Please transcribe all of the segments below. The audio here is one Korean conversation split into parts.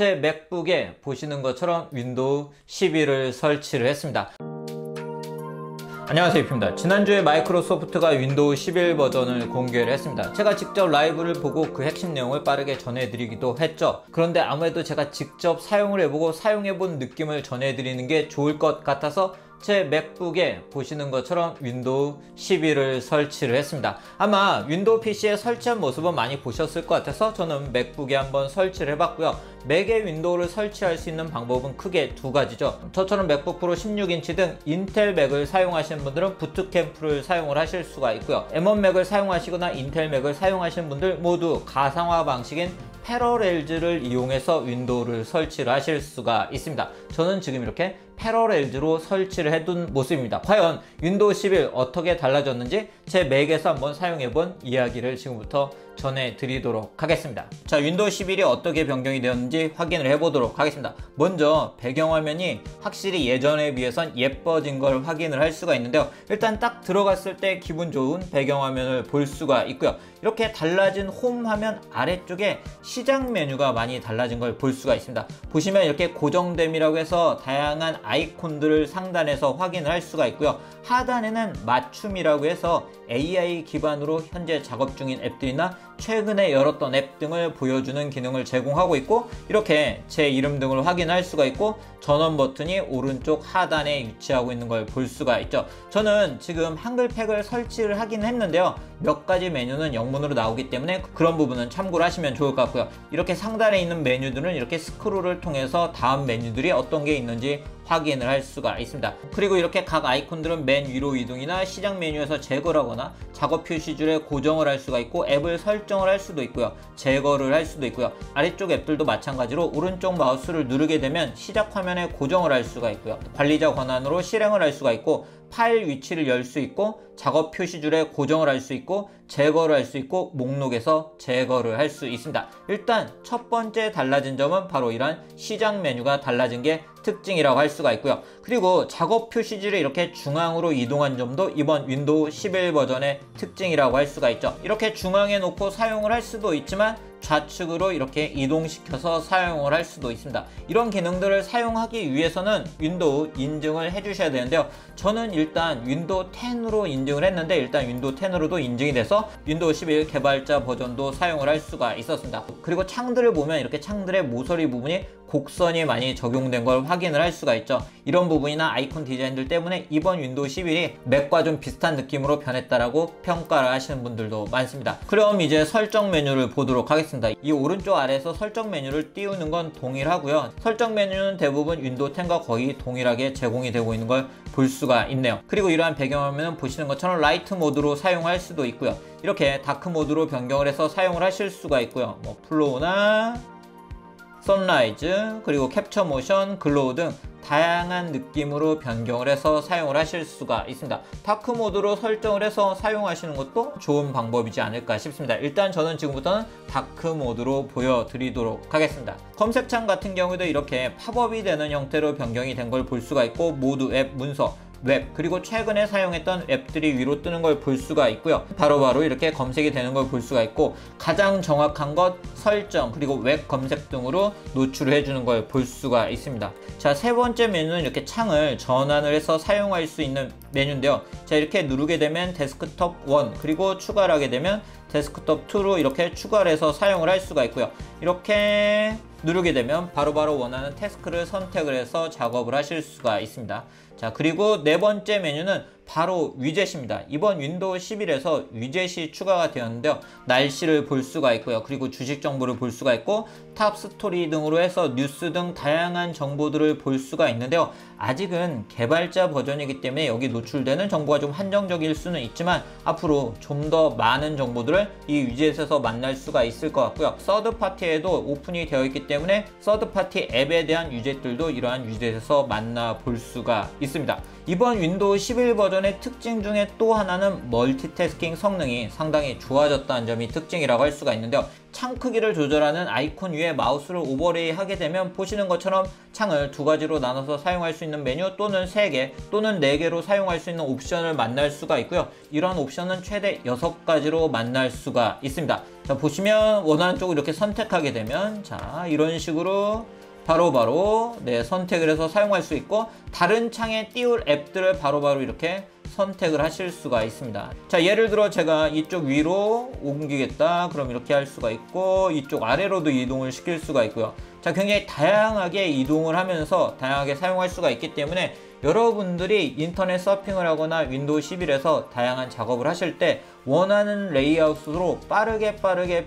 제 맥북에 보시는 것처럼 윈도우 11을 설치를 했습니다. 안녕하세요, 유피입니다. 지난주에 마이크로소프트가 윈도우 11 버전을 공개를 했습니다. 제가 직접 라이브를 보고 그 핵심 내용을 빠르게 전해드리기도 했죠. 그런데 아무래도 제가 직접 사용을 해보고 사용해본 느낌을 전해드리는 게 좋을 것 같아서 제 맥북에 보시는 것처럼 윈도우 11을 설치를 했습니다. 아마 윈도우 PC에 설치한 모습은 많이 보셨을 것 같아서 저는 맥북에 한번 설치를 해봤고요. 맥에 윈도우를 설치할 수 있는 방법은 크게 두 가지죠. 저처럼 맥북 프로 16인치 등 인텔 맥을 사용하시는 분들은 부트캠프를 사용을 하실 수가 있고요. M1 맥을 사용하시거나 인텔 맥을 사용하시는 분들 모두 가상화 방식인 패러렐즈를 이용해서 윈도우를 설치를 하실 수가 있습니다. 저는 지금 이렇게 패러렐즈로 설치를 해둔 모습입니다. 과연 윈도우 11 어떻게 달라졌는지 제 맥에서 한번 사용해본 이야기를 지금부터 전해드리도록 하겠습니다. 자, 윈도우 11이 어떻게 변경이 되었는지 확인을 해보도록 하겠습니다. 먼저 배경화면이 확실히 예전에 비해선 예뻐진 걸 확인을 할 수가 있는데요. 일단 딱 들어갔을 때 기분 좋은 배경화면을 볼 수가 있고요. 이렇게 달라진 홈 화면 아래쪽에 시작 메뉴가 많이 달라진 걸 볼 수가 있습니다. 보시면 이렇게 고정됨이라고 해서 다양한 아이콘들을 상단에서 확인을 할 수가 있고요. 하단에는 맞춤이라고 해서 AI 기반으로 현재 작업 중인 앱들이나 최근에 열었던 앱 등을 보여주는 기능을 제공하고 있고, 이렇게 제 이름 등을 확인할 수가 있고, 전원 버튼이 오른쪽 하단에 위치하고 있는 걸 볼 수가 있죠. 저는 지금 한글팩을 설치를 하긴 했는데요. 몇 가지 메뉴는 영문으로 나오기 때문에 그런 부분은 참고를 하시면 좋을 것 같고요. 이렇게 상단에 있는 메뉴들은 이렇게 스크롤을 통해서 다음 메뉴들이 어떤 게 있는지 확인을 할 수가 있습니다. 그리고 이렇게 각 아이콘들은 맨 위로 이동이나 시작 메뉴에서 제거를 하거나 작업 표시줄에 고정을 할 수가 있고, 앱을 설정을 할 수도 있고요, 제거를 할 수도 있고요. 아래쪽 앱들도 마찬가지로 오른쪽 마우스를 누르게 되면 시작 화면에 고정을 할 수가 있고요, 관리자 권한으로 실행을 할 수가 있고, 파일 위치를 열 수 있고, 작업 표시줄에 고정을 할 수 있고, 제거를 할 수 있고, 목록에서 제거를 할 수 있습니다. 일단 첫 번째 달라진 점은 바로 이런 시작 메뉴가 달라진 게 특징이라고 할 수가 있고요. 그리고 작업 표시줄이 이렇게 중앙으로 이동한 점도 이번 윈도우 11 버전의 특징이라고 할 수가 있죠. 이렇게 중앙에 놓고 사용을 할 수도 있지만 좌측으로 이렇게 이동시켜서 사용을 할 수도 있습니다. 이런 기능들을 사용하기 위해서는 윈도우 인증을 해주셔야 되는데요. 저는 일단 윈도우 10으로 인증을 했는데, 일단 윈도우 10으로도 인증이 돼서 윈도우 11 개발자 버전도 사용을 할 수가 있었습니다. 그리고 창들을 보면 이렇게 창들의 모서리 부분이 곡선이 많이 적용된 걸 확인을 할 수가 있죠. 이런 부분이나 아이콘 디자인들 때문에 이번 윈도우 11이 맥과 좀 비슷한 느낌으로 변했다라고 평가를 하시는 분들도 많습니다. 그럼 이제 설정 메뉴를 보도록 하겠습니다. 이 오른쪽 아래에서 설정 메뉴를 띄우는 건 동일하고요. 설정 메뉴는 대부분 윈도우 10과 거의 동일하게 제공이 되고 있는 걸 볼 수가 있네요. 그리고 이러한 배경화면은 보시는 것처럼 라이트 모드로 사용할 수도 있고요. 이렇게 다크 모드로 변경을 해서 사용을 하실 수가 있고요. 뭐 플로우나 선라이즈, 그리고 캡처 모션, 글로우 등 다양한 느낌으로 변경을 해서 사용을 하실 수가 있습니다. 다크 모드로 설정을 해서 사용하시는 것도 좋은 방법이지 않을까 싶습니다. 일단 저는 지금부터는 다크 모드로 보여드리도록 하겠습니다. 검색창 같은 경우도 이렇게 팝업이 되는 형태로 변경이 된 걸 볼 수가 있고, 모두 앱 문서, 웹, 그리고 최근에 사용했던 앱들이 위로 뜨는 걸 볼 수가 있고요. 바로바로 이렇게 검색이 되는 걸 볼 수가 있고, 가장 정확한 것, 설정, 그리고 웹 검색 등으로 노출을 해주는 걸 볼 수가 있습니다. 자, 세 번째 메뉴는 이렇게 창을 전환을 해서 사용할 수 있는 메뉴인데요. 자, 이렇게 누르게 되면 데스크톱 1, 그리고 추가를 하게 되면 데스크톱 2로 이렇게 추가를 해서 사용을 할 수가 있고요. 이렇게 누르게 되면 바로바로 원하는 태스크를 선택을 해서 작업을 하실 수가 있습니다. 자, 그리고 네 번째 메뉴는 바로 위젯입니다. 이번 윈도우 11에서 위젯이 추가가 되었는데요. 날씨를 볼 수가 있고요. 그리고 주식 정보를 볼 수가 있고, 탑 스토리 등으로 해서 뉴스 등 다양한 정보들을 볼 수가 있는데요. 아직은 개발자 버전이기 때문에 여기 노출되는 정보가 좀 한정적일 수는 있지만, 앞으로 좀 더 많은 정보들을 이 위젯에서 만날 수가 있을 것 같고요. 서드 파티에도 오픈이 되어 있기 때문에 서드 파티 앱에 대한 위젯들도 이러한 위젯에서 만나 볼 수가 있습니다. 있습니다. 이번 윈도우 11 버전의 특징 중에 또 하나는 멀티태스킹 성능이 상당히 좋아졌다는 점이 특징이라고 할 수가 있는데요. 창 크기를 조절하는 아이콘 위에 마우스를 오버레이 하게 되면 보시는 것처럼 창을 두 가지로 나눠서 사용할 수 있는 메뉴 또는 3개 또는 4개로 사용할 수 있는 옵션을 만날 수가 있고요. 이런 옵션은 최대 6가지로 만날 수가 있습니다. 자, 보시면 원하는 쪽을 이렇게 선택하게 되면 자, 이런 식으로 바로바로 선택을 해서 사용할 수 있고, 다른 창에 띄울 앱들을 바로바로 이렇게 선택을 하실 수가 있습니다. 자, 예를 들어 제가 이쪽 위로 옮기겠다 그럼 이렇게 할 수가 있고, 이쪽 아래로도 이동을 시킬 수가 있고요. 자, 굉장히 다양하게 이동을 하면서 다양하게 사용할 수가 있기 때문에 여러분들이 인터넷 서핑을 하거나 윈도우 11에서 다양한 작업을 하실 때 원하는 레이아웃으로 빠르게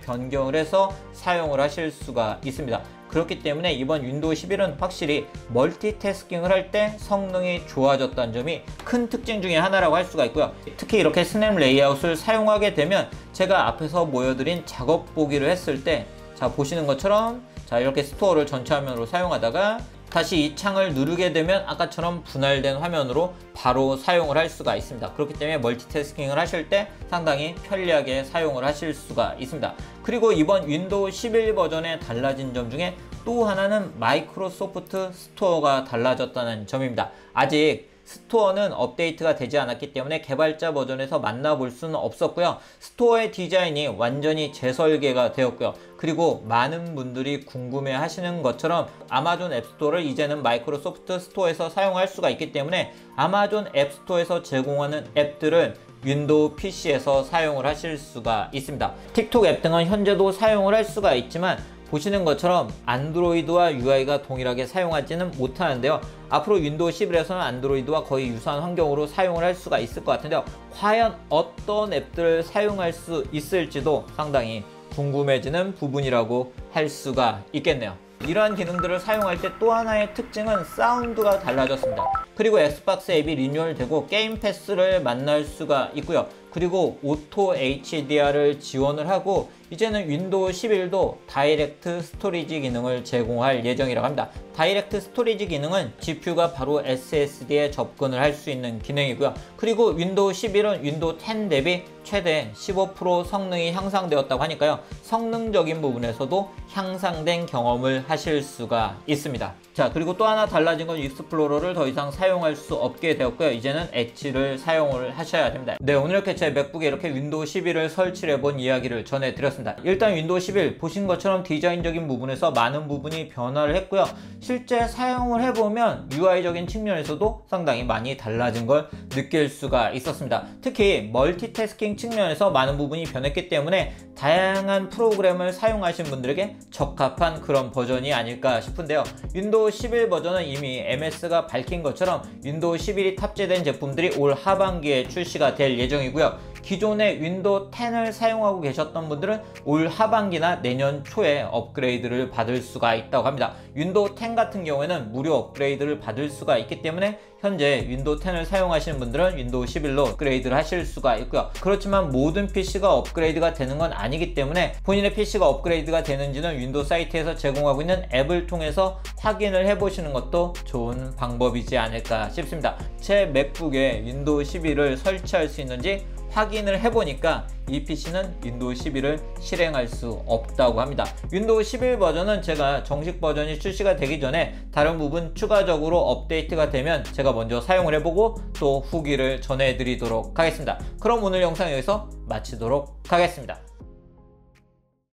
변경을 해서 사용을 하실 수가 있습니다. 그렇기 때문에 이번 윈도우 11은 확실히 멀티태스킹을 할 때 성능이 좋아졌다는 점이 큰 특징 중에 하나라고 할 수가 있고요. 특히 이렇게 스냅 레이아웃을 사용하게 되면 제가 앞에서 보여드린 작업 보기를 했을 때 자, 보시는 것처럼 자, 이렇게 스토어를 전체 화면으로 사용하다가 다시 이 창을 누르게 되면 아까처럼 분할된 화면으로 바로 사용을 할 수가 있습니다. 그렇기 때문에 멀티태스킹을 하실 때 상당히 편리하게 사용을 하실 수가 있습니다. 그리고 이번 윈도우 11 버전에 달라진 점 중에 또 하나는 마이크로소프트 스토어가 달라졌다는 점입니다. 아직 스토어는 업데이트가 되지 않았기 때문에 개발자 버전에서 만나볼 수는 없었고요. 스토어의 디자인이 완전히 재설계가 되었고요. 그리고 많은 분들이 궁금해 하시는 것처럼 아마존 앱스토어를 이제는 마이크로소프트 스토어에서 사용할 수가 있기 때문에 아마존 앱스토어에서 제공하는 앱들은 윈도우 PC에서 사용을 하실 수가 있습니다. 틱톡 앱 등은 현재도 사용을 할 수가 있지만 보시는 것처럼 안드로이드와 UI가 동일하게 사용하지는 못하는데요. 앞으로 윈도우 11에서는 안드로이드와 거의 유사한 환경으로 사용을 할 수가 있을 것 같은데요. 과연 어떤 앱들을 사용할 수 있을지도 상당히 궁금해지는 부분이라고 할 수가 있겠네요. 이러한 기능들을 사용할 때 또 하나의 특징은 사운드가 달라졌습니다. 그리고 엑스박스 앱이 리뉴얼되고 게임 패스를 만날 수가 있고요. 그리고 오토 HDR을 지원을 하고 이제는 윈도우 11도 다이렉트 스토리지 기능을 제공할 예정이라고 합니다. 다이렉트 스토리지 기능은 GPU가 바로 SSD에 접근을 할 수 있는 기능이고요. 그리고 윈도우 11은 윈도우 10 대비 최대 15% 성능이 향상되었다고 하니까요. 성능적인 부분에서도 향상된 경험을 하실 수가 있습니다. 자, 그리고 또 하나 달라진 건 익스플로러를 더 이상 사용할 수 없게 되었고요. 이제는 엣지를 사용을 하셔야 됩니다. 네, 오늘 이렇게 제 맥북에 이렇게 윈도우 11을 설치를 해본 이야기를 전해드렸습니다. 일단 윈도우 11 보신 것처럼 디자인적인 부분에서 많은 부분이 변화를 했고요. 실제 사용을 해보면 UI적인 측면에서도 상당히 많이 달라진 걸 느낄 수가 있었습니다. 특히 멀티태스킹 측면에서 많은 부분이 변했기 때문에 다양한 프로그램을 사용하신 분들에게 적합한 그런 버전이 아닐까 싶은데요. 윈도우 11 버전은 이미 MS가 밝힌 것처럼 윈도우 11이 탑재된 제품들이 올 하반기에 출시가 될 예정이고요. 기존의 윈도우 10을 사용하고 계셨던 분들은 올 하반기나 내년 초에 업그레이드를 받을 수가 있다고 합니다. 윈도우 10 같은 경우에는 무료 업그레이드를 받을 수가 있기 때문에 현재 윈도우 10을 사용하시는 분들은 윈도우 11로 업그레이드를 하실 수가 있고요. 그렇지만 모든 PC가 업그레이드가 되는 건 아니기 때문에 본인의 PC가 업그레이드가 되는지는 윈도우 사이트에서 제공하고 있는 앱을 통해서 확인을 해보시는 것도 좋은 방법이지 않을까 싶습니다. 제 맥북에 윈도우 11을 설치할 수 있는지 확인을 해보니까 이 PC는 윈도우 11을 실행할 수 없다고 합니다. 윈도우 11 버전은 제가 정식 버전이 출시가 되기 전에 다른 부분 추가적으로 업데이트가 되면 제가 먼저 사용을 해보고 또 후기를 전해드리도록 하겠습니다. 그럼 오늘 영상 여기서 마치도록 하겠습니다.